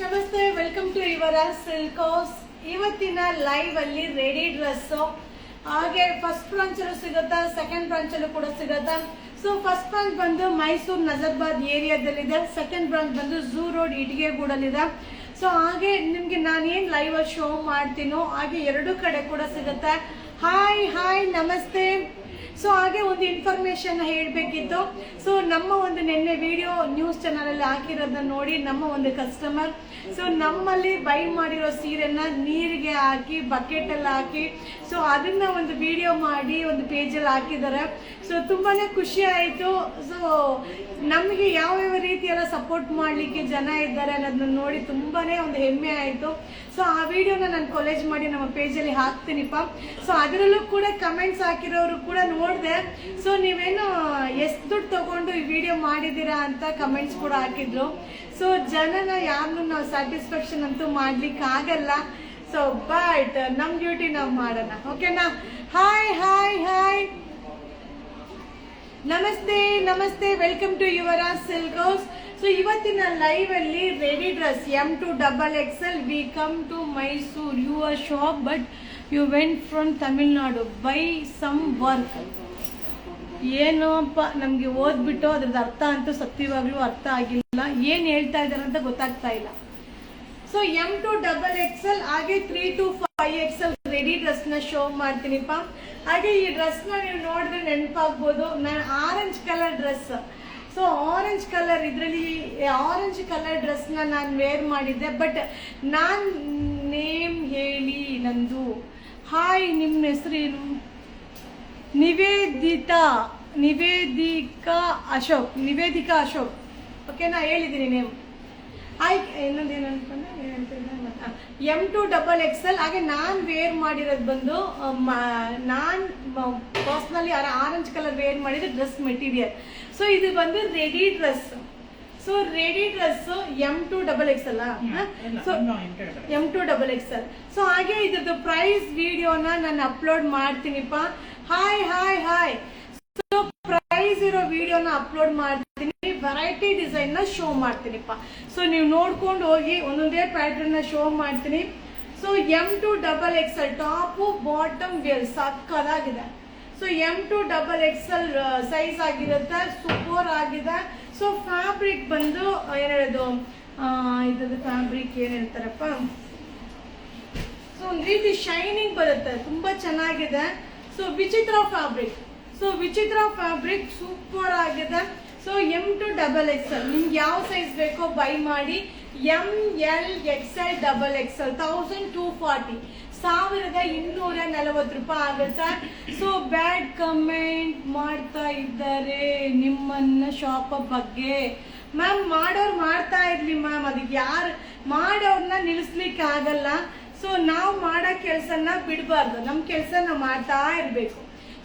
ನಮಸ್ತೆ, welcome to your silk house. ಇವತ್ತಿನ live ಅಲ್ಲಿ ರೆಡಿ ಡ್ರೆಸ್ ಹಾಗೆ ಫಸ್ಟ್ ಬ್ರಾಂಚ್ ಅಲ್ಲೂ ಸಿಗುತ್ತಾ, ಸೆಕೆಂಡ್ ಬ್ರಾಂಚ್ ಅಲ್ಲೂ ಕೂಡ ಸಿಗುತ್ತಾ. ಸೊ ಫಸ್ಟ್ ಬ್ರಾಂಚ್ ಬಂದು ಮೈಸೂರು ನಜರ್ಬಾದ್ ಏರಿಯಾದಲ್ಲಿದೆ, ಸೆಕೆಂಡ್ ಬ್ರಾಂಚ್ ಬಂದು ಝೂ ರೋಡ್ ಇಟಿಗೆಗೂಡಲ್ಲಿದೆ. ಸೊ ಹಾಗೆ ನಿಮ್ಗೆ ನಾನೇನ್ ಲೈವ್ ಅಲ್ಲಿ ಶೋ ಮಾಡ್ತೀನೋ ಹಾಗೆ ಎರಡು ಕಡೆ ಕೂಡ ಸಿಗುತ್ತೆ. ಹಾಯ್ ನಮಸ್ತೆ. ಸೊ ಹಾಗೆ ಒಂದು ಇನ್ಫಾರ್ಮೇಶನ್ ಹೇಳಬೇಕಿತ್ತು. ಸೊ ನಮ್ಮ ಒಂದು ನಿನ್ನೆ ವಿಡಿಯೋ ನ್ಯೂಸ್ ಚಾನಲ್ ಅಲ್ಲಿ ಹಾಕಿರೋದನ್ನ ನೋಡಿ ನಮ್ಮ ಒಂದು ಕಸ್ಟಮರ್ ಸೊ ನಮ್ಮಲ್ಲಿ ಬೈ ಮಾಡಿರೋ ಸೀರೆನ ನೀರಿಗೆ ಹಾಕಿ ಬಕೆಟ್ ಅಲ್ಲಿ ಹಾಕಿ ಸೊ ಅದನ್ನ ಒಂದು ವಿಡಿಯೋ ಮಾಡಿ ಒಂದು ಪೇಜ್ ಅಲ್ಲಿ ಹಾಕಿದ್ದಾರೆ. ಸೊ ತುಂಬಾನೇ ಖುಷಿ ಆಯ್ತು. ಸೊ ನಮಗೆ ಯಾವ ರೀತಿಯೆಲ್ಲ ಸಪೋರ್ಟ್ ಮಾಡ್ಲಿಕ್ಕೆ ಜನ ಇದ್ದಾರೆ ಅನ್ನೋದನ್ನ ನೋಡಿ ತುಂಬಾನೇ ಒಂದು ಹೆಮ್ಮೆ ಆಯ್ತು. ಸೊ ಆ ವಿಡಿಯೋನ ನಾನು ಕೊಲೇಜ್ ಮಾಡಿ ನಮ್ಮ ಪೇಜ್ ಅಲ್ಲಿ ಹಾಕ್ತೀನಿಪ್ಪ. ಸೊ ಅದರಲ್ಲೂ ಕೂಡ ಕಮೆಂಟ್ಸ್ ಹಾಕಿರೋರು ಕೂಡ ನೋಡಿದೆ. ಸೊ ನೀವೇನು ಎಷ್ಟು ದುಡ್ಡು ತಗೊಂಡು ಈ ವಿಡಿಯೋ ಮಾಡಿದೀರಾ ಅಂತ ಕಮೆಂಟ್ಸ್ ಕೂಡ ಹಾಕಿದ್ರು. ಸೊ ಜನನ ಯಾರನ್ನು ನಾವು ಸ್ಯಾಟಿಸ್ಫ್ಯಾಕ್ಷನ್ ಅಂತೂ ಮಾಡ್ಲಿಕ್ಕೆ ಆಗಲ್ಲ. ಸೊ ಬಟ್ ನಮ್ ಡ್ಯೂಟಿ ನಾವು ಮಾಡೋಣ, ಓಕೆನಾ? ಹಾಯ್ ನಮಸ್ತೆ, welcome to your silk house. So ಇವತ್ತಿನ ಲೈವ್ ಅಲ್ಲಿ ready dress M2XXL. We come to Mysore your shop but you went from Tamil Nadu by some work. ಏನೋಪ್ಪ ನಮ್ಗೆ ಓದ್ಬಿಟ್ಟು ಅದ್ರದ್ದು ಅರ್ಥ ಅಂತೂ ಸತ್ಯವಾಗ್ಲೂ ಅರ್ಥ ಆಗಿಲ್ಲ, ಏನ್ ಹೇಳ್ತಾ ಇದಾರೆ ಅಂತ ಗೊತ್ತಾಗ್ತಾ ಇಲ್ಲ. ಸೊ M2XXL ಹಾಗೆ 3 to 5XL ರೆಡಿ ಡ್ರೆಸ್ ನ ಶೋ ಮಾಡ್ತೀನಿಪ್ಪ. ಹಾಗೆ ಈ ಡ್ರೆಸ್ ನ ನೀವು ನೋಡಿದ್ರೆ ನೆನಪಾಗ್ಬೋದು, ನಾನು orange colour dress. So orange colour ಇದರಲ್ಲಿ ಆರೆಂಜ್ ಕಲರ್ ಡ್ರೆಸ್ ನ ನಾನು ವೇರ್ ಮಾಡಿದ್ದೆ. ಬಟ್ ನಾನ್ ನೇಮ್ ಹೇಳಿ ನಂದು. ಹಾಯ್, ನಿಮ್ಮ ಹೆಸರೇನು? ನಿವೇದಿಕಾ ಅಶೋಕ್. ಓಕೆ, ನಾ ಹೇಳಿದ್ದೀನಿ ನೇಮ್. ಇನ್ನೊಂದೇನು M2XXL. ಹಾಗೆ ನಾನ್ ವೇರ್ ಮಾಡಿರೋದು ಬಂದು ನಾನ್ ಪರ್ಸನಲಿ ಆರೆಂಜ್ ಕಲರ್ ವೇರ್ ಮಾಡಿದ ಡ್ರೆಸ್ ಮೆಟೀರಿಯಲ್. ಸೊ ಇದು ಬಂದು ready dress. So ready dress M2XXL. So M2XXL. So ಹಾಗೆ ಇದ್ರದ್ದು ಪ್ರೈಸ್ ವಿಡಿಯೋನ ನಾನು ಅಪ್ಲೋಡ್ ಮಾಡ್ತೀನಿಪ್ಪ. ಹಾಯ್. ಸೊ ಪ್ರೈಸ್ ಇರೋ ವಿಡಿಯೋನ ಅಪ್ಲೋಡ್ ಮಾಡ್ತೀನಿ, ವೆರೈಟಿ ಡಿಸೈನ್ ನ ಶೋ ಮಾಡ್ತೀನಿಪ್ಪ. ಸೊ ನೀವು ನೋಡ್ಕೊಂಡು ಹೋಗಿ ಒಂದೊಂದೇ ಪ್ಯಾಟರ್ನ್ ನ ಶೋ ಮಾಡ್ತೀನಿ. So M2XXL top bottom wear ಸಕ್ಕದಾಗಿದೆ. ಸೊ M2XXL ಸೈಜ್ ಆಗಿರುತ್ತೆ, ಸೂಪರ್ ಆಗಿದೆ. ಸೊ ಫ್ಯಾಬ್ರಿಕ್ ಬಂದು ಏನ್ ಹೇಳೋದು, ಇದ್ರದ್ದು ಫ್ಯಾಬ್ರಿಕ್ ಏನ್ ಹೇಳ್ತಾರಪ್ಪ, ಸೊ ಒಂದ್ ರೀತಿ ಶೈನಿಂಗ್ ಬರುತ್ತೆ, ತುಂಬಾ ಚೆನ್ನಾಗಿದೆ. ಸೊ ವಿಚಿತ್ರ ಫ್ಯಾಬ್ರಿಕ್ ಸೂಪರ್ ಆಗಿದೆ. ಸೊ M2XXL ನಿಮ್ಗೆ ಯಾವ ಸೈಜ್ ಬೇಕೋ ಬೈ ಮಾಡಿ. MLXL $1240 ₹1240 ಆಗುತ್ತೆ. ಸೊ ಬ್ಯಾಡ್ ಕಮೆಂಟ್ ಮಾಡ್ತಾ ಇದ್ದಾರೆ ನಿಮ್ಮನ್ನ ಶಾಪ್ ಬಗ್ಗೆ. ಮ್ಯಾಮ್ ಮಾಡೋರು ಮಾಡ್ತಾ ಇರ್ಲಿ ಮ್ಯಾಮ್, ಅದಕ್ಕೆ ಯಾರು ಮಾಡೋರ್ನ ನಿಲ್ಲಿಸ್ಲಿಕ್ಕೆ ಆಗಲ್ಲ. ಸೊ ನಾವು ಮಾಡೋ ಕೆಲ್ಸನ ಬಿಡಬಾರ್ದು, ನಮ್ ಕೆಲ್ಸ ನಾವು ಮಾಡ್ತಾ ಇರ್ಬೇಕು.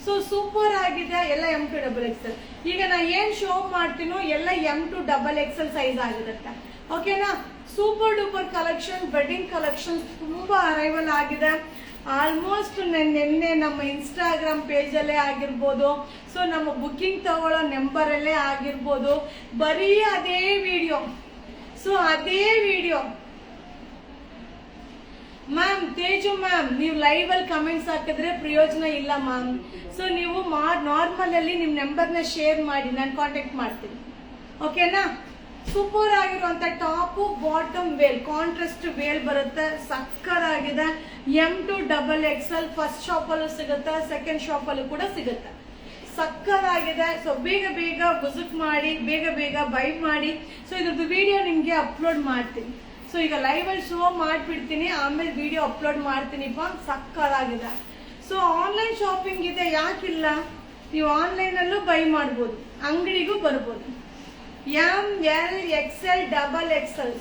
ಸೊ ಸೂಪರ್ ಆಗಿದೆ ಎಲ್ಲ M2XXL. ಈಗ ನಾ ಏನ್ ಶೋ ಮಾಡ್ತೀನೋ ಎಲ್ಲ M2XXL ಸೈಜ್ ಆಗಿರುತ್ತೆ, ಓಕೆನಾ? Super duper collection, wedding collection ತುಂಬಾ ಅರೈವಲ್ ಆಗಿದೆ. ಆಲ್ಮೋಸ್ಟ್ ನಿನ್ನೆ ನಮ್ಮ ಇನ್ಸ್ಟಾಗ್ರಾಮ್ ಪೇಜ್ ಅಲ್ಲೇ ಆಗಿರ್ಬೋದು, ಸೊ ನಮ್ಮ ಬುಕ್ಕಿಂಗ್ ತಗೊಳ್ಳೋ ನಂಬರ್ ಅಲ್ಲೇ ಆಗಿರ್ಬೋದು, ಬರೀ ಅದೇ ವಿಡಿಯೋ. ಮ್ಯಾಮ್ ತೇಜು ಮ್ಯಾಮ್, ನೀವು ಲೈವ್ ಅಲ್ಲಿ ಕಮೆಂಟ್ಸ್ ಹಾಕಿದ್ರೆ ಪ್ರಯೋಜನ ಇಲ್ಲ ಮ್ಯಾಮ್. ಸೊ ನೀವು ನಾರ್ಮಲ್ ಅಲ್ಲಿ ನಿಮ್ ನಂಬರ್ನ ಶೇರ್ ಮಾಡಿ, ನಾನು ಕಾಂಟ್ಯಾಕ್ಟ್ ಮಾಡ್ತೀನಿ, ಓಕೆನಾ? ಸೂಪರ್ ಆಗಿರುವಂತ top bottom wear contrast wear ಬರುತ್ತೆ, ಸಕ್ಕದಾಗಿದೆ. M2XXL ಫಸ್ಟ್ ಶಾಪ್ ಅಲ್ಲೂ ಸಿಗುತ್ತೆ, ಸೆಕೆಂಡ್ ಶಾಪ್ ಅಲ್ಲೂ ಕೂಡ ಸಿಗುತ್ತೆ, ಸಕ್ಕದಾಗಿದೆ. ಸೊ ಬೇಗ ವಿಸಿಟ್ ಮಾಡಿ, ಬೇಗ ಬೈ ಮಾಡಿ. ಸೊ ಇದ್ರದ್ದು ವಿಡಿಯೋ ನಿಮ್ಗೆ ಅಪ್ಲೋಡ್ ಮಾಡ್ತೀನಿ. ಸೊ ಈಗ ಲೈವ್ ಅಲ್ಲಿ ಶೋ ಮಾಡ್ಬಿಡ್ತೀನಿ, ಆಮೇಲೆ ವಿಡಿಯೋ ಅಪ್ಲೋಡ್ ಮಾಡ್ತೀನಿಪ್ಪ. ಸಕ್ಕದಾಗಿದೆ. ಸೊ ಆನ್ಲೈನ್ ಶಾಪಿಂಗ್ ಇದೆ, ಯಾಕಿಲ್ಲ? ನೀವು ಆನ್ಲೈನ್ ಅಲ್ಲೂ ಬೈ ಮಾಡ್ಬೋದು, ಅಂಗಡಿಗೂ ಬರ್ಬೋದು. MLXL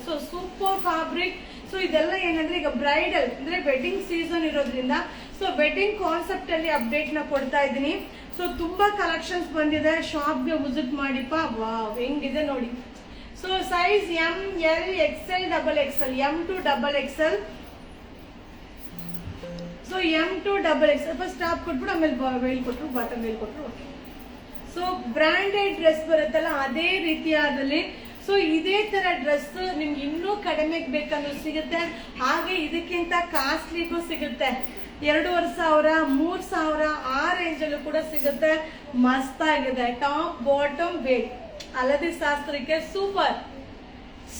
so super fabric. So ಇದೆಲ್ಲ ಏನಂದ್ರೆ ಈಗ ಬ್ರೈಡಲ್ ಅಂದ್ರೆ ವೆಡ್ಡಿಂಗ್ ಸೀಸನ್ ಇರೋದ್ರಿಂದ ಸೊ ವೆಡ್ಡಿಂಗ್ ಕಾನ್ಸೆಪ್ಟ್ ಅಲ್ಲಿ ಅಪ್ಡೇಟ್ ನ ಕೊಡ್ತಾ ಇದ್ದೀನಿ. ಸೊ ತುಂಬಾ ಕಲೆಕ್ಷನ್ಸ್ ಬಂದಿದೆ, ಶಾಪ್ಗೆ ವಿಸಿಟ್ ಮಾಡಿಪ್ಪ. ವಾವ್, ಹೆಂಗಿದೆ ನೋಡಿ. So size MLXL M2XXL. So M2XXL first top ಕೊಟ್ಬಿಟ್ಟು ಆಮೇಲೆ ವೇಲ್ ಕೊಟ್ರು, ಬಾಟಮ್ ವೇಲ್ ಕೊಟ್ರು. ಸೊ ಬ್ರಾಂಡೆಡ್ ಡ್ರೆಸ್ ಬರುತ್ತಲ್ಲ ಅದೇ ರೀತಿಯಾದಲ್ಲಿ ಸೊ ಇದೇ ತರ ಡ್ರೆಸ್ ನಿಮ್ಗೆ ಇನ್ನೂ ಕಡಿಮೆಗೆ ಬೇಕಂದ್ರೂ ಸಿಗುತ್ತೆ, ಹಾಗೆ ಇದಕ್ಕಿಂತ ಕಾಸ್ಟ್ಲಿಗೂ ಸಿಗುತ್ತೆ. 2,500 3,000 ಆ ರೇಂಜಲ್ಲೂ ಕೂಡ ಸಿಗುತ್ತೆ. ಮಸ್ತ್ ಆಗಿದೆ. ಟಾಪ್ ಬಾಟಮ್ ವೇರ್ ಹಳದಿ ಶಾಸ್ತ್ರಕ್ಕೆ super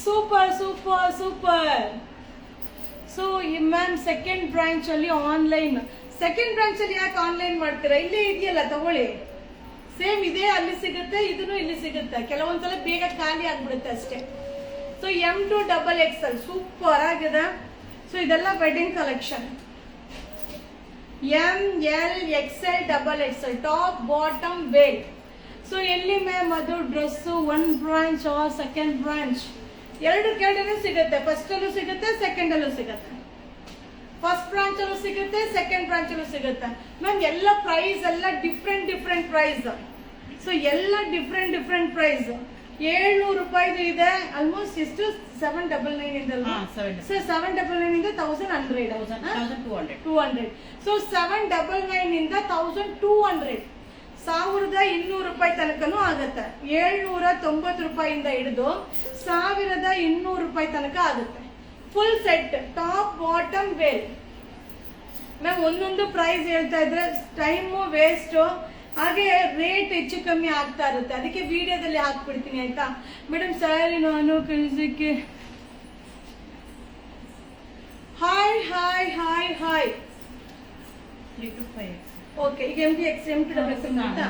super super super. So ma'am second branch ಅಲ್ಲಿ ಆನ್ಲೈನ್, ಸೆಕೆಂಡ್ ಬ್ರಾಂಚ್ ಅಲ್ಲಿ ಯಾಕೆ ಆನ್ಲೈನ್ ಮಾಡ್ತೀರಾ? ಇಲ್ಲೇ ಇದೆಯಲ್ಲ ತಗೊಳ್ಳಿ. ಸೇಮ್ ಇದೆ, ಅಲ್ಲಿ ಸಿಗುತ್ತೆ, ಇದನ್ನು ಇಲ್ಲಿ ಸಿಗುತ್ತೆ. ಕೆಲವೊಂದ್ಸಲ ಬೇಗ ಖಾಲಿ ಆಗ್ಬಿಡುತ್ತೆ ಅಷ್ಟೇ. ಸೊ M2 XXL ಸೂಪರ್ ಆಗಿದೆ. ಸೊ ಇದೆಲ್ಲ wedding collection. ML XL XXL top bottom wear. So ಎಲ್ಲಿ ಮ್ಯಾಮ್ ಅದು dress? One branch or second branch? ಎರಡು ಕಡೆನೂ ಸಿಗುತ್ತೆ. ಫಸ್ಟ್ ಅಲ್ಲೂ ಸಿಗುತ್ತೆ, ಸೆಕೆಂಡ್ ಅಲ್ಲೂ ಸಿಗುತ್ತೆ. ಫಸ್ಟ್ ಬ್ರಾಂಚ್ ಅಲ್ಲೂ ಸಿಗುತ್ತೆ, ಸೆಕೆಂಡ್ ಬ್ರಾಂಚ್ ಅಲ್ಲೂ ಸಿಗುತ್ತೆ. ಮ್ಯಾಮ್ ಎಲ್ಲ ಪ್ರೈಸ್ ಎಲ್ಲ ಡಿಫ್ರೆಂಟ್ ಪ್ರೈಸ್. ಸೊ ಎಲ್ಲ ಡಿಫ್ರೆಂಟ್ ಪ್ರೈಸ್. 700 ರೂಪಾಯಿದು ಇದೆ. ಆಲ್ಮೋಸ್ಟ್ ಎಷ್ಟು? 799 ಇಂದ 799 ಇಂದ 1100 ಸೊ 799 ಇಂದ 1200 1200 ರೂಪಾಯಿ ತನಕನೂ ಆಗತ್ತೆ. 790 ರೂಪಾಯಿಂದ ಹಿಡಿದು 1200 ರೂಪಾಯಿ ತನಕ ಆಗುತ್ತೆ. Full set top bottom wear. Ma'am ಒಂದೊಂದು ಪ್ರೈಸ್ ಹೇಳ್ತಾ ಇದ್ರೆ ಟೈಮು ವೇಸ್ಟ್, ಹಾಗೆ ರೇಟ್ ಹೆಚ್ಚು ಕಮ್ಮಿ ಆಗ್ತಾ ಇರುತ್ತೆ. ಅದಕ್ಕೆ ವಿಡಿಯೋದಲ್ಲಿ ಹಾಕ್ಬಿಡ್ತೀನಿ ಆಯ್ತಾ ಮೇಡಮ್. ಸ್ಯಾರಿ ನಾನು ಕಳಿಸಕ್ಕೆ hi hi hi hi 3 to 5. Okay, ಈಗ M2 XXL ಅಂತ.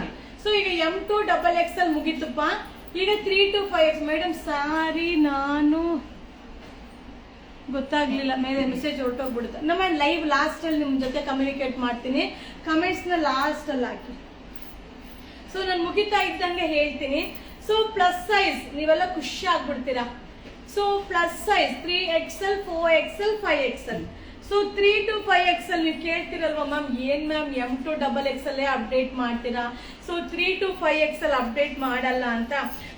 ಸೊ ಈಗ M2 XXL ಮುಗಿತಪ್ಪ. ಈಗ 3 to 5 ಮೇಡಮ್ ಸಾರಿ ನಾನು ಗೊತ್ತಾಗ್ಲಿಲ್ಲ, ಮೇಲೆ ಮೆಸೇಜ್ ಹೊರಟೋಗ್ಬಿಡುತ್ತೆ. ನಮ್ಮ ಲೈವ್ ಲಾಸ್ಟ್ ಅಲ್ಲಿ ನಿಮ್ ಜೊತೆ ಕಮ್ಯುನಿಕೇಟ್ ಮಾಡ್ತೀನಿ. ಕಮೆಂಟ್ಸ್ ನ ಲಾಸ್ಟ್ ಅಲ್ಲಿ ಹಾಕಿ. ಸೊ ನಾನು ಮುಗಿತಾ ಇದ್ದಂಗೆ ಹೇಳ್ತೀನಿ. ಸೊ ಪ್ಲಸ್ ಸೈಜ್ ನೀವೆಲ್ಲ ಖುಷಿ ಆಗ್ಬಿಡ್ತೀರಾ. So plus size 3XL 4XL 5XL. So 3 to 5XL ನೀವು ಕೇಳ್ತಿರಲ್ವಾ ಮ್ಯಾಮ್, ಏನ್ ಮ್ಯಾಮ್ M2 XXL ಅಪ್ಡೇಟ್ ಮಾಡ್ತೀರಾ? ಸೊ 3 to 5XL ಅಪ್ಡೇಟ್ ಮಾಡಲ್ಲ ಅಂತ.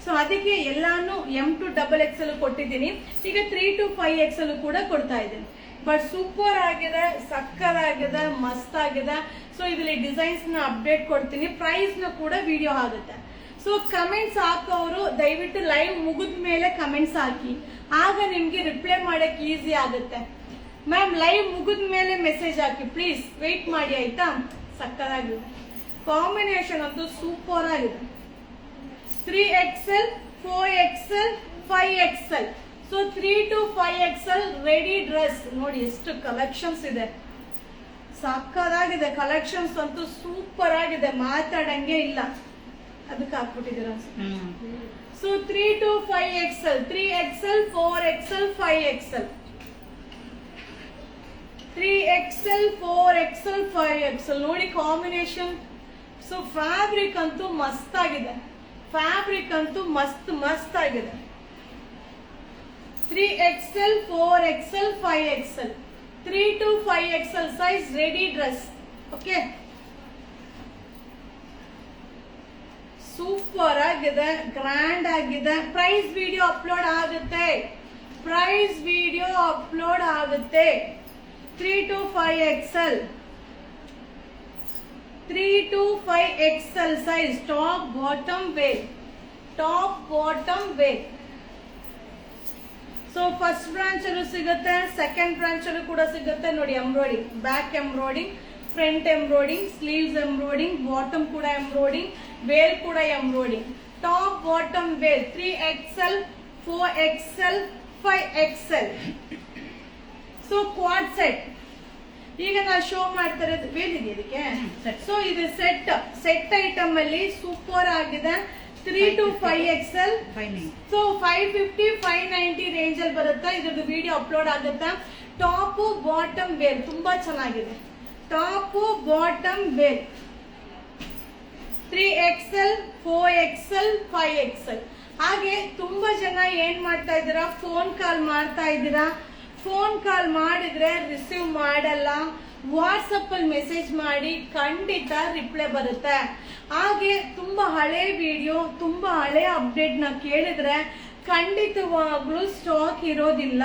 ಸೊ ಅದಕ್ಕೆ ಎಲ್ಲಾನು M2 XXL ಕೊಟ್ಟಿದ್ದೀನಿ. ಈಗ 3 to 5XL ಕೂಡ ಕೊಡ್ತಾ ಇದ್ದೀನಿ. ಬಟ್ ಸೂಪರ್ ಆಗಿದೆ, ಸಕ್ಕತ್ತಾಗಿದೆ, ಮಸ್ತ್ ಆಗಿದೆ. ಸೊ ಇದರಲ್ಲಿ ಡಿಸೈನ್ಸ್ ನ ಅಪ್ಡೇಟ್ ಕೊಡ್ತೀನಿ, ಪ್ರೈಸ್ ನ ಕೂಡ ವಿಡಿಯೋ ಆಗುತ್ತೆ. ಸೊ ಕಮೆಂಟ್ಸ್ ಹಾಕೋರು ದಯವಿಟ್ಟು ಲೈವ್ ಮುಗಿದ ಮೇಲೆ ಕಮೆಂಟ್ಸ್ ಹಾಕಿ, ಆಗ ನಿಮ್ಗೆ ರಿಪ್ಲೈ ಮಾಡಕ್ ಈಸಿ ಆಗುತ್ತೆ. ಮ್ಯಾಮ್ ಲೈವ್ ಮುಗಿದ ಮೇಲೆ ಮೆಸೇಜ್ ಹಾಕಿ ಪ್ಲೀಸ್, ವೆಯ್ಟ್ ಮಾಡಿ ಆಯ್ತಾ. ಸಕ್ಕತ್ತಾಗಿದೆ, ಕಾಂಬಿನೇಷನ್ ಅಂತೂ ಸೂಪರ್ ಆಗಿದೆ. 3XL 4XL 5XL. So 3 to 5XL ready dress ನೋಡಿ ಎಷ್ಟು ಕಲೆಕ್ಷನ್ಸ್ ಇದೆ. ಸಕ್ಕತ್ತಾಗಿದೆ ಕಲೆಕ್ಷನ್ಸ್ ಅಂತೂ ಸೂಪರ್ ಆಗಿದೆ, ಮಾತಾಡಂಗೆ ಇಲ್ಲ. ಅದಕ್ಕೆ ಹಾಕ್ಬಿಟ್ಟಿದ್ದೀರ ಅನ್ಸುತ್ತೆ. So 3 to 5XL 3XL 4XL 5XL 3XL 4XL 5XL ನೋಡಿ ಕಾಂಬಿನೇಷನ್. ಸೊ ಫ್ಯಾಬ್ರಿಕ್ ಅಂತೂ ಮಸ್ತ್ ಆಗಿದೆ, ಫ್ಯಾಬ್ರಿಕ್ ಅಂತೂ ಮಸ್ತ್ ಆಗಿದೆ. 3XL 4XL 5XL 3 to 5XL size ready dress. Okay, super ಆಗಿದೆ, ಗ್ರ್ಯಾಂಡ್ ಆಗಿದೆ. ಪ್ರೈಸ್ ವಿಡಿಯೋ ಅಪ್ಲೋಡ್ ಆಗುತ್ತೆ, ಪ್ರೈಸ್ ವಿಡಿಯೋ ಅಪ್ಲೋಡ್ ಆಗುತ್ತೆ. 3 to 5XL 3 to 5XL size top bottom wear, top bottom wear. So first branch ಅಲ್ಲೂ ಸಿಗುತ್ತೆ, second branch ಅಲ್ಲೂ ಕೂಡ ಸಿಗುತ್ತೆ. ನೋಡಿ embroidery, back embroidery, front embroidery, sleeves embroidery, bottom ಕೂಡ ಎಂಬ್ರಾಯ್ಡಿಂಗ್, ವೇರ್ ಕೂಡ embroidery. Top bottom wear 3XL 4XL 5XL. So co-ord set ಈಗ ನಾ ಶೋ ಮಾಡ್ತಾ ಇರೋದು ವೇಲ್ ಇದೆ ಇದಕ್ಕೆ. ಸೊ ಇದು ಸೆಟ್ ಐಟಮ್ ಅಲ್ಲಿ ಸೂಪರ್ ಆಗಿದೆ. 3 to 5XL. ಸೊ 550 590 ರೇಂಜ್ ಅಲ್ಲಿ ಬರುತ್ತೆ. ಇದ್ರದ್ದು ವಿಡಿಯೋ ಅಪ್ಲೋಡ್ ಆಗುತ್ತಾ. ಟಾಪ್ ಬಾಟಮ್ ವೇರ್ ತುಂಬಾ ಚೆನ್ನಾಗಿದೆ. Top bottom wear 3XL 4XL 5XL. ಹಾಗೆ ತುಂಬಾ ಜನ ಏನ್ ಮಾಡ್ತಾ ಇದ್ದೀರಾ, ಫೋನ್ ಕಾಲ್ ಮಾಡ್ತಾ ಇದ್ದೀರಾ. ಫೋನ್ ಕಾಲ್ ಮಾಡಿದ್ರೆ ರಿಸೀವ್ ಮಾಡಲ್ಲ. ವಾಟ್ಸಪ್ ಅಲ್ಲಿ ಮೆಸೇಜ್ ಮಾಡಿ, ಖಂಡಿತ ರಿಪ್ಲೈ ಬರುತ್ತೆ. ಹಾಗೆ ತುಂಬಾ ಹಳೆ ವಿಡಿಯೋ, ತುಂಬಾ ಹಳೆ ಅಪ್ಡೇಟ್ ನ ಕೇಳಿದ್ರೆ ಖಂಡಿತವಾಗ್ಲೂ ಸ್ಟಾಕ್ ಇರೋದಿಲ್ಲ.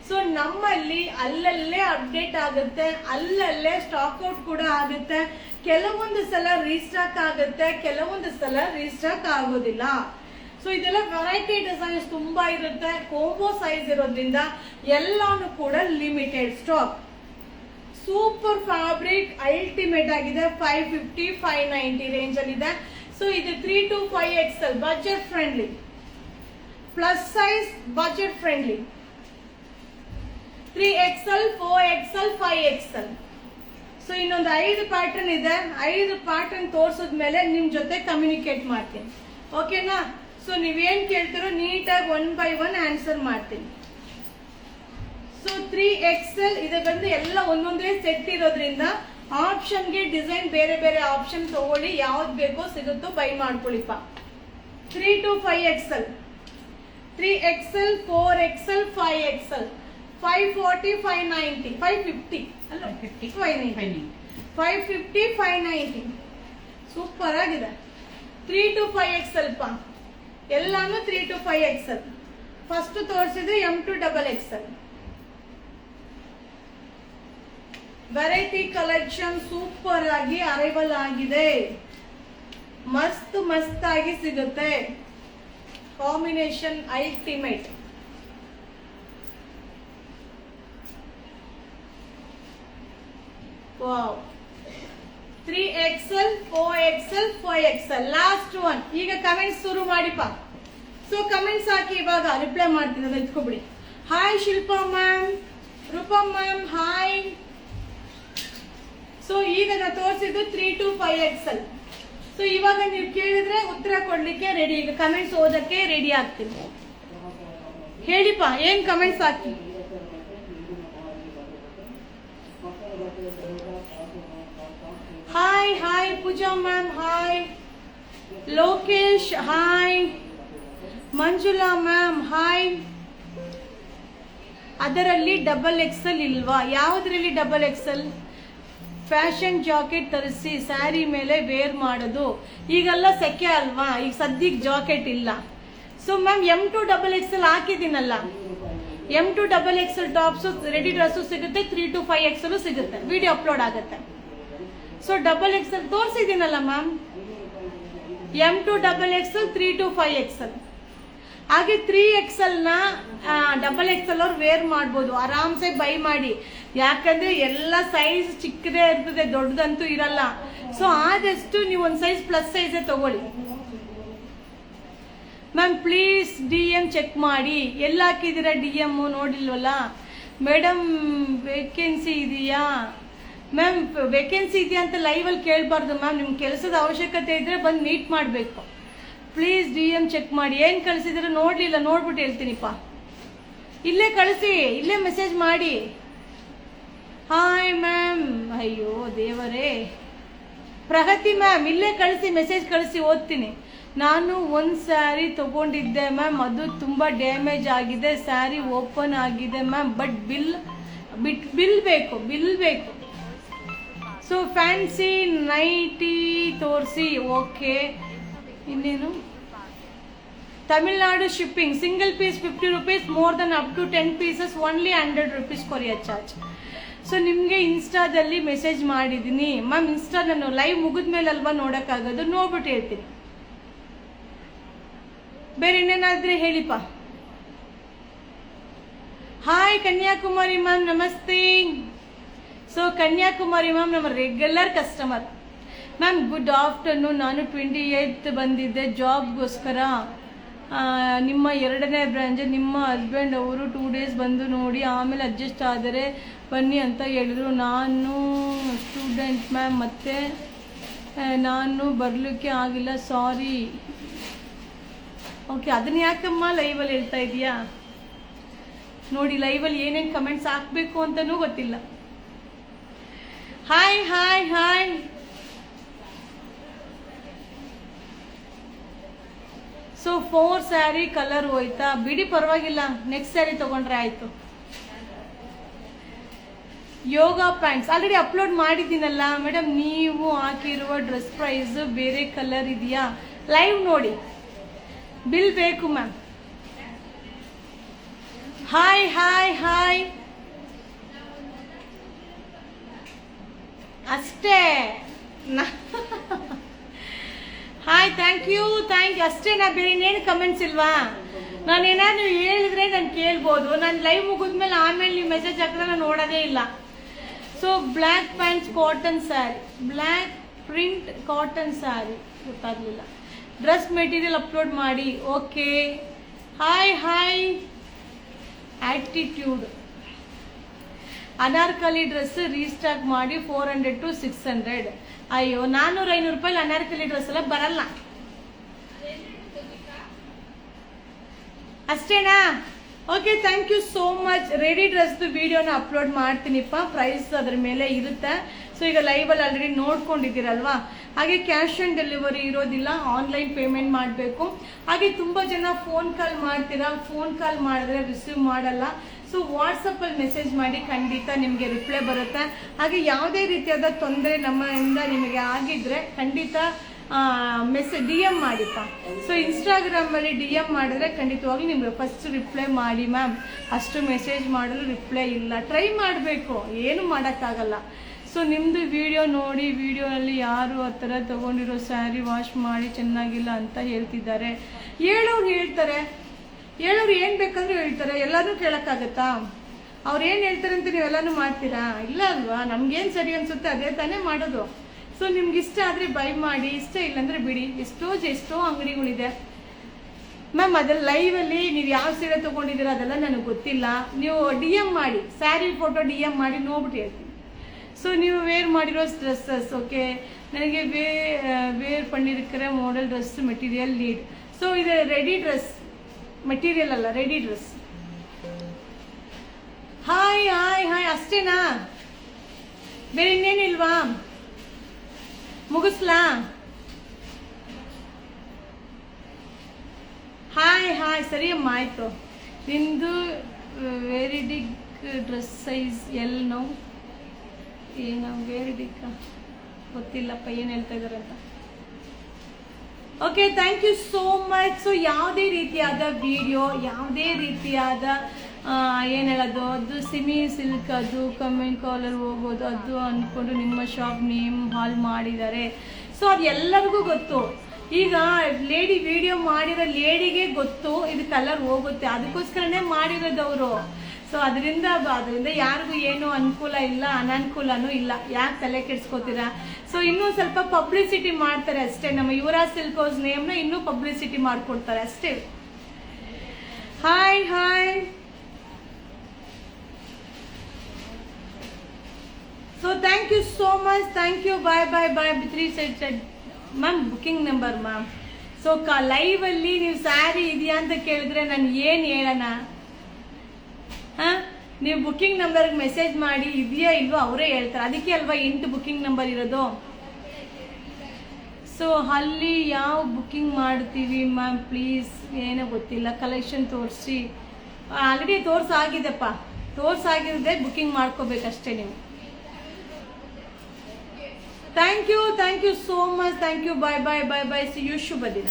ಸೊ ನಮ್ಮಲ್ಲಿ ಅಲ್ಲಲ್ಲೇ ಅಪ್ಡೇಟ್ ಆಗುತ್ತೆ, ಅಲ್ಲಲ್ಲೇ ಸ್ಟಾಕ್ ಔಟ್ ಕೂಡ ಆಗುತ್ತೆ. ಕೆಲವೊಂದು ಸಲ ರೀಸ್ಟಾಕ್ ಆಗುತ್ತೆ, ಕೆಲವೊಂದು ಸಲ ರೀಸ್ಟಾಕ್ ಆಗೋದಿಲ್ಲ. ಸೊ ಇದೆಲ್ಲ ವೆರೈಟಿ ಡಿಸೈನ್ಸ್ ತುಂಬಾ ಇರುತ್ತೆ. ಕೋಂಬೋ ಸೈಜ್ ಇರೋದ್ರಿಂದ ಎಲ್ಲಾನು ಕೂಡ limited stock. Super fabric ultimate ಆಗಿದೆ. 550 590 ರೇಂಜ್ ಅಲ್ಲಿ ಇದೆ. ಸೊ ಇದು 3 to 5 XL budget friendly, plus size budget friendly. 3XL 4XL 5XL. So ಇನ್ನೊಂದು 5 ಪ್ಯಾಟರ್ನ್ ಇದೆ. 5 ಪ್ಯಾಟರ್ನ್ ತೋರ್ಸಿದ್ಮೇಲೆ ನಿಮ್ ಜೊತೆ ಕಮ್ಯುನಿಕೇಟ್ ಮಾಡ್ತೀನಿ, ಓಕೆನಾ? ಸೊ ನೀವೇನ್ ಕೇಳ್ತಿರೋ ನೀಟಾಗಿ 1 by 1 ಆನ್ಸರ್ ಮಾಡ್ತೀನಿ. ಸೊ 3XL ಇದು ಬಂದು ಎಲ್ಲ ಒಂದೊಂದೇ ಸೆಟ್ ಇರೋದ್ರಿಂದ ಆಪ್ಷನ್ಗೆ ಡಿಸೈನ್ ಬೇರೆ ಬೇರೆ ಆಪ್ಷನ್ ತಗೊಳ್ಳಿ, ಯಾವ್ದು ಬೇಕೋ ಸಿಗುತ್ತೋ by ಮಾಡ್ಕೊಳ್ಳಿಪ್ಪ. 3 to 5XL, 3XL 4XL 5XL, 540 590 550 ಅಲ್ಲ 590 550 590. ಸೂಪರ್ ಆಗಿದೆ. 3 to 5XL ಪಾ, ಎಲ್ಲಾನು 3 to 5XL. ಫಸ್ಟ್ ತೋರಿಸಿದ್ರೆ M2 XXL. Variety collection super ಆಗಿ ಅರೈವಲ್ ಆಗಿದೆ. ಮಸ್ತ್ ಮಸ್ತ್ ಆಗಿ ಸಿಗುತ್ತೆ. Combination ultimate. Wow. 3XL 4XL 5XL last one. ಈಗ ಕಮೆಂಟ್ಸ್ ಶುರು ಮಾಡಿಪ್ಪ. ಸೊ ಕಮೆಂಟ್ಸ್ ಹಾಕಿ, ಇವಾಗ ರಿಪ್ಲೈ ಮಾಡ್ತೀನಿ, ಅದು ಎತ್ಕೊಬಿಡಿ. Hi Shilpa ma'am, Roopa ma'am hi. So ಈಗ ನಾನು ತೋರಿಸಿದ್ದು 3 to 5XL. ಸೊ ಇವಾಗ ನೀವು ಕೇಳಿದ್ರೆ ಉತ್ತರ ಕೊಡ್ಲಿಕ್ಕೆ ರೆಡಿ. ಈಗ ಕಮೆಂಟ್ಸ್ ಓದಕ್ಕೆ ರೆಡಿ ಆಗ್ತೀನಿ. ಹೇಳಿಪ್ಪ ಏನ್ ಕಮೆಂಟ್ಸ್ ಹಾಕಿ. Hi hi Pooja ma'am hi, Lokesh hi, Manjula ma'am hi. ಅದರಲ್ಲಿ XXL ಇಲ್ವಾ? ಯಾವುದ್ರಲ್ಲಿ XXL? ಫ್ಯಾಷನ್ ಜಾಕೆಟ್ ತರಿಸಿ ಸ್ಯಾರಿ ಮೇಲೆ ವೇರ್ ಮಾಡೋದು. ಈಗೆಲ್ಲ ಸೆಕೆ ಅಲ್ವಾ, ಈಗ ಸದ್ಯಕ್ಕೆ ಜಾಕೆಟ್ ಇಲ್ಲ. ಸೊ ಮ್ಯಾಮ್ M2 XXL ಹಾಕಿದ್ದೀನಲ್ಲ. M2 XXL tops ready dress ಸಿಗುತ್ತೆ, 3 to 5XL ಸಿಗುತ್ತೆ, ವಿಡಿಯೋ ಅಪ್ಲೋಡ್ ಆಗುತ್ತೆ. ಸೊ XXL ತೋರಿಸಿದ್ದೀನಲ್ಲ ma'am. M2 XXL 3 to 5XL. ಹಾಗೆ 3XL ನ XXL ಅವ್ರು ವೇರ್ ಮಾಡ್ಬೋದು, ಆರಾಮ್ಸೆ ಬೈ ಮಾಡಿ. ಯಾಕಂದ್ರೆ ಎಲ್ಲ ಸೈಜ್ ಚಿಕ್ಕದೇ ಇರ್ತದೆ, ದೊಡ್ಡದಂತೂ ಇರಲ್ಲ. ಸೊ ಆದಷ್ಟು ನೀವು ಒಂದು ಸೈಜ್ ಪ್ಲಸ್ ಸೈಜೇ ತಗೊಳ್ಳಿ ಮ್ಯಾಮ್. ಪ್ಲೀಸ್ DM ಚೆಕ್ ಮಾಡಿ. ಎಲ್ಲ ಹಾಕಿದ್ದೀರಾ DM ನೋಡಿಲ್ವಲ್ಲ ಮೇಡಮ್? ವೇಕೆನ್ಸಿ ಇದೆಯಾ ಮ್ಯಾಮ್? ವೇಕೆನ್ಸಿ ಇದೆಯಾ ಅಂತ ಲೈವಲ್ಲಿ ಕೇಳಬಾರ್ದು ಮ್ಯಾಮ್. ನಿಮ್ಗೆ ಕೆಲಸದ ಅವಶ್ಯಕತೆ ಇದ್ರೆ ಬಂದು ಮೀಟ್ ಮಾಡಬೇಕು. ಪ್ಲೀಸ್ DM ಚೆಕ್ ಮಾಡಿ. ಏನು ಕಳಿಸಿದ್ರೆ ನೋಡಲಿಲ್ಲ, ನೋಡ್ಬಿಟ್ಟು ಹೇಳ್ತೀನಿಪ್ಪ. ಇಲ್ಲೇ ಕಳಿಸಿ, ಇಲ್ಲೇ ಮೆಸೇಜ್ ಮಾಡಿ. Hi ma'am. ಅಯ್ಯೋ ದೇವರೇ. ಪ್ರಗತಿ ಮ್ಯಾಮ್ ಇಲ್ಲೇ ಕಳಿಸಿ, ಮೆಸೇಜ್ ಕಳಿಸಿ, ಓದ್ತೀನಿ. ನಾನು ಒಂದು ಸ್ಯಾರಿ ತಗೊಂಡಿದ್ದೆ ಮ್ಯಾಮ್, ಅದು ತುಂಬ ಡ್ಯಾಮೇಜ್ ಆಗಿದೆ. ಸ್ಯಾರಿ ಓಪನ್ ಆಗಿದೆ ಮ್ಯಾಮ್, ಬಟ್ ಬಿಲ್ ಬೇಕು. ಸೊ ಫ್ಯಾನ್ಸಿ ನೈಟಿ ತೋರಿಸಿ. ಓಕೆ, ಇನ್ನೇನು? Tamil Nadu shipping, single piece 50 rupees, more than up to 10 pieces only 100 rupees courier charge. So ನಿಮಗೆ ಇನ್ಸ್ಟಾದಲ್ಲಿ ಮೆಸೇಜ್ ಮಾಡಿದ್ದೀನಿ ಮ್ಯಾಮ್. ಇನ್ಸ್ಟಾ ನಾನು ಲೈವ್ ಮುಗಿದ್ಮೇಲೆ ಅಲ್ವಾ ನೋಡೋಕ್ಕಾಗೋದು, ನೋಡ್ಬಿಟ್ಟು ಹೇಳ್ತೀನಿ. ಬೇರೆ ಇನ್ನೇನಾದ್ರೆ ಹೇಳಿಪ್ಪ. ಹಾಯ್ ಕನ್ಯಾಕುಮಾರಿ ಮ್ಯಾಮ್, ನಮಸ್ತೆ. ಸೊ ಕನ್ಯಾಕುಮಾರಿ ಮ್ಯಾಮ್ ನಮ್ಮ regular customer ma'am. Good afternoon. ನಾನು 28th ಬಂದಿದ್ದೆ ಜಾಬ್ಗೋಸ್ಕರ. ನಿಮ್ಮ 2ನೇ ಬ್ರಾಂಚ್. ನಿಮ್ಮ ಹಸ್ಬೆಂಡ್ ಅವರು 2 days ಬಂದು ನೋಡಿ ಆಮೇಲೆ ಅಡ್ಜಸ್ಟ್ ಆದರೆ ಬನ್ನಿ ಅಂತ ಹೇಳಿದ್ರು. ನಾನು ಸ್ಟೂಡೆಂಟ್ ಮ್ಯಾಮ್, ಮತ್ತೆ ನಾನು ಬರಲಿಕ್ಕೆ ಆಗಿಲ್ಲ, ಸಾರಿ. ಓಕೆ, ಅದನ್ನ ಯಾಕಮ್ಮ ಲೈವಲ್ಲಿ ಹೇಳ್ತಾ ಇದೀಯಾ? ನೋಡಿ ಲೈವಲ್ಲಿ ಏನೇನು ಕಮೆಂಟ್ಸ್ ಹಾಕಬೇಕು ಅಂತಲೂ ಗೊತ್ತಿಲ್ಲ. Hi hi hi. So 4 sari colour ಹೋಯ್ತಾ? ಬಿಡಿ ಪರವಾಗಿಲ್ಲ, ನೆಕ್ಸ್ಟ್ ಸ್ಯಾರಿ ತಗೊಂಡ್ರೆ ಆಯ್ತು. ಯೋಗ ಪ್ಯಾಂಟ್ಸ್ ಆಲ್ರೆಡಿ ಅಪ್ಲೋಡ್ ಮಾಡಿದ್ದೀನಲ್ಲ ಮೇಡಮ್. ನೀವು ಹಾಕಿರುವ ಡ್ರೆಸ್ ಪ್ರೈಸ್ ಬೇರೆ ಕಲರ್ ಇದೆಯಾ? ಲೈವ್ ನೋಡಿ, ಬಿಲ್ ಬೇಕು ಮ್ಯಾಮ್. Hi hi hi. ಅಷ್ಟೇ. ಹಾಯ್ ಥ್ಯಾಂಕ್ ಯು ಅಷ್ಟೇನಾ, ಬೇರೆ ಇನ್ನೇನು ಕಮೆಂಟ್ಸ್ ಇಲ್ವಾ? ನಾನೇನಾದ್ರು ಹೇಳಿದ್ರೆ ನಾನು ಕೇಳ್ಬೋದು. ನಾನು ಲೈವ್ ಮುಗಿದ್ಮೇಲೆ ಆಮೇಲೆ ನೀವು ಮೆಸೇಜ್ ಹಾಕಿದ್ರೆ ನಾನು ನೋಡೋದೇ ಇಲ್ಲ. So black pants cotton sari, black print cotton sari, ಗೊತ್ತಾಗ್ಲಿಲ್ಲ. ಡ್ರೆಸ್ ಮೆಟೀರಿಯಲ್ ಅಪ್ಲೋಡ್ ಮಾಡಿ. Okay, hi attitude. Anarkali dress restock ಮಾಡಿ 400 to 600. ಅಯ್ಯೋ, 400-500 ರೂಪಾಯಿ ಅನಾರ್ಕಲಿ ಡ್ರೆಸ್ ಎಲ್ಲ ಬರಲ್ಲ. ಅಷ್ಟೇನಾ? Okay, thank you so much. Ready ಡ್ರೆಸ್ದು ವಿಡಿಯೋನ ಅಪ್ಲೋಡ್ ಮಾಡ್ತೀನಿಪ್ಪ, ಪ್ರೈಸ್ ಅದ್ರ ಮೇಲೆ ಇರುತ್ತೆ. ಸೊ ಈಗ ಲೈವಲ್ಲಿ ಆಲ್ರೆಡಿ ನೋಡ್ಕೊಂಡಿದ್ದೀರಲ್ವಾ. ಹಾಗೆ ಕ್ಯಾಶ್ ಆನ್ ಡೆಲಿವರಿ ಇರೋದಿಲ್ಲ, ಆನ್ಲೈನ್ ಪೇಮೆಂಟ್ ಮಾಡಬೇಕು. ಹಾಗೆ ತುಂಬ ಜನ ಫೋನ್ ಕಾಲ್ ಮಾಡ್ತೀರಾ, ಫೋನ್ ಕಾಲ್ ಮಾಡಿದ್ರೆ ರಿಸೀವ್ ಮಾಡಲ್ಲ. ಸೊ ವಾಟ್ಸಪ್ಪಲ್ಲಿ ಮೆಸೇಜ್ ಮಾಡಿ, ಖಂಡಿತ ನಿಮಗೆ ರಿಪ್ಲೈ ಬರುತ್ತೆ. ಹಾಗೆ ಯಾವುದೇ ರೀತಿಯಾದ ತೊಂದರೆ ನಮ್ಮಿಂದ ನಿಮಗೆ ಆಗಿದ್ರೆ ಖಂಡಿತ DM ಮಾಡಿಪ್ಪ. ಸೊ ಇನ್ಸ್ಟಾಗ್ರಾಮಲ್ಲಿ DM ಮಾಡಿದ್ರೆ ಖಂಡಿತವಾಗ್ಲೂ ನಿಮಗೆ ಫಸ್ಟ್ ರಿಪ್ಲೈ ಮಾಡಿ ಮ್ಯಾಮ್. ಅಷ್ಟು ಮೆಸೇಜ್ ಮಾಡಲು ರಿಪ್ಲೈ ಇಲ್ಲ, ಟ್ರೈ ಮಾಡಬೇಕು, ಏನು ಮಾಡೋಕ್ಕಾಗಲ್ಲ. ಸೊ ನಿಮ್ಮದು ವಿಡಿಯೋ ನೋಡಿ, ವಿಡಿಯೋನಲ್ಲಿ ಯಾರು ಆ ಥರ ತೊಗೊಂಡಿರೋ ಸ್ಯಾರಿ ವಾಶ್ ಮಾಡಿ ಚೆನ್ನಾಗಿಲ್ಲ ಅಂತ ಹೇಳ್ತಿದ್ದಾರೆ. ಹೇಳೋರು ಹೇಳ್ತಾರೆ, ಹೇಳೋರು ಏನು ಬೇಕಂದ್ರೂ ಹೇಳ್ತಾರೆ, ಎಲ್ಲರೂ ಕೇಳೋಕ್ಕಾಗತ್ತಾ? ಅವ್ರು ಏನು ಹೇಳ್ತಾರೆ ಅಂತ ನೀವೆಲ್ಲನೂ ಮಾಡ್ತೀರಾ? ಇಲ್ಲ ಅಲ್ವಾ? ನಮ್ಗೇನು ಸರಿ ಅನಿಸುತ್ತೆ ಅದೇ ತಾನೇ ಮಾಡೋದು. ಸೊ ನಿಮ್ಗೆ ಇಷ್ಟ ಆದರೆ ಬೈ ಮಾಡಿ, ಇಷ್ಟ ಇಲ್ಲಾಂದರೆ ಬಿಡಿ. ಎಷ್ಟೋ ಅಂಗಡಿಗಳಿದೆ ಮ್ಯಾಮ್. ಅದೆಲ್ಲ ಲೈವಲ್ಲಿ ನೀವು ಯಾವ ಸೀರೆ ತೊಗೊಂಡಿದ್ದೀರಾ ಅದೆಲ್ಲ ನನಗೆ ಗೊತ್ತಿಲ್ಲ. ನೀವು DM ಮಾಡಿ, ಸ್ಯಾರಿ ಫೋಟೋ DM ಮಾಡಿ, ನೋಡ್ಬಿಟ್ಟು ಹೇಳ್ತೀನಿ. ಸೊ ನೀವು ವೇರ್ ಮಾಡಿರೋ ಡ್ರೆಸ್ಸಸ್, ಓಕೆ, ನನಗೆ ವೇರ್ ಪಣ್ಣಿರ್ಕರೆ model dress material lead. So ಇದು ರೆಡಿ ಡ್ರೆಸ್, ಮೆಟೀರಿಯಲ್ ಅಲ್ಲ, ರೆಡಿ ಡ್ರೆಸ್. ಹಾಯ್ ಅಷ್ಟೇನಾ? ಬೇರೆ ಇನ್ನೇನಿಲ್ವಾ? ಮುಗಿಸ್ಲಾ? ಹಾಯ್ ಸರಿ ಅಮ್ಮ, ಆಯಿತು. ನಿಂದು very big dress size L ನಾವು ಏನು ವೆರಿ ಬಿಗ್ ಗೊತ್ತಿಲ್ಲಪ್ಪ ಏನು ಹೇಳ್ತಾ ಇದ್ದಾರೆ ಅಂತ. Okay, thank you so much. So ಯಾವುದೇ ರೀತಿಯಾದ ವಿಡಿಯೋ, ಯಾವುದೇ ರೀತಿಯಾದ ಏನು ಹೇಳೋದು, ಅದು ಸಿಮಿ ಸಿಲ್ಕ್, ಅದು ಕಮೆಂಟ್ ಕಾಲರ್ ಹೋಗೋದು, ಅದು ಅಂದ್ಕೊಂಡು ನಿಮ್ಮ ಶಾಪ್ ನೇಮ್ ಹಾಲ್ ಮಾಡಿದ್ದಾರೆ. ಸೊ ಅದು ಎಲ್ಲರಿಗೂ ಗೊತ್ತು. ಈಗ ಲೇಡಿ ವಿಡಿಯೋ ಮಾಡಿರೋ ಲೇಡಿಗೆ ಗೊತ್ತು ಇದು ಕಲರ್ ಹೋಗುತ್ತೆ, ಅದಕ್ಕೋಸ್ಕರನೇ ಮಾಡಿರೋದವರು. ಸೊ ಅದರಿಂದ ಯಾರಿಗೂ ಏನು ಅನುಕೂಲ ಇಲ್ಲ, ಅನನುಕೂಲನೂ ಇಲ್ಲ. ಯಾಕೆ ತಲೆ ಕೆಡ್ಸ್ಕೊತೀರಾ? ಸೊ ಇನ್ನೂ ಸ್ವಲ್ಪ ಪಬ್ಲಿಸಿಟಿ ಮಾಡ್ತಾರೆ ಅಷ್ಟೇ. ನಮ್ಮ ಯುವರಾಜ್ ಸಿಲ್ಕ್ ಹೌಸ್ ನೇಮ್ನ ಇನ್ನೂ ಪಬ್ಲಿಸಿಟಿ ಮಾಡಿಕೊಡ್ತಾರೆ ಅಷ್ಟೇ. Hi so thank you so much, thank you, bye 3 set ma'am. Booking number ma'am. So ಲೈವಲ್ಲಿ ನೀವು ಸ್ಯಾರಿ ಇದೆಯಾ ಅಂತ ಕೇಳಿದ್ರೆ ನಾನು ಏನು ಹೇಳೋಣ? ನೀವು ಬುಕಿಂಗ್ ನಂಬರ್ಗೆ ಮೆಸೇಜ್ ಮಾಡಿ, ಇದೆಯಾ ಇಲ್ವೋ ಅವರೇ ಹೇಳ್ತಾರೆ. ಅದಕ್ಕೆ ಅಲ್ವಾ 8 ಬುಕಿಂಗ್ ನಂಬರ್ ಇರೋದು. ಸೊ ಅಲ್ಲಿ ಯಾವ ಬುಕಿಂಗ್ ಮಾಡ್ತೀವಿ ಮ್ಯಾಮ್ ಪ್ಲೀಸ್? ಏನೋ ಗೊತ್ತಿಲ್ಲ, ಕಲೆಕ್ಷನ್ ತೋರಿಸಿ. ಆಲ್ರೆಡಿ ತೋರ್ಸಾಗಿದೆಪ್ಪ, ತೋರ್ಸಾಗಿದ್ದೆ ಬುಕಿಂಗ್ ಮಾಡ್ಕೋಬೇಕಷ್ಟೇ ನೀವು. Thank you so much, thank you, bye. See you, ಶುಭ ದಿನ.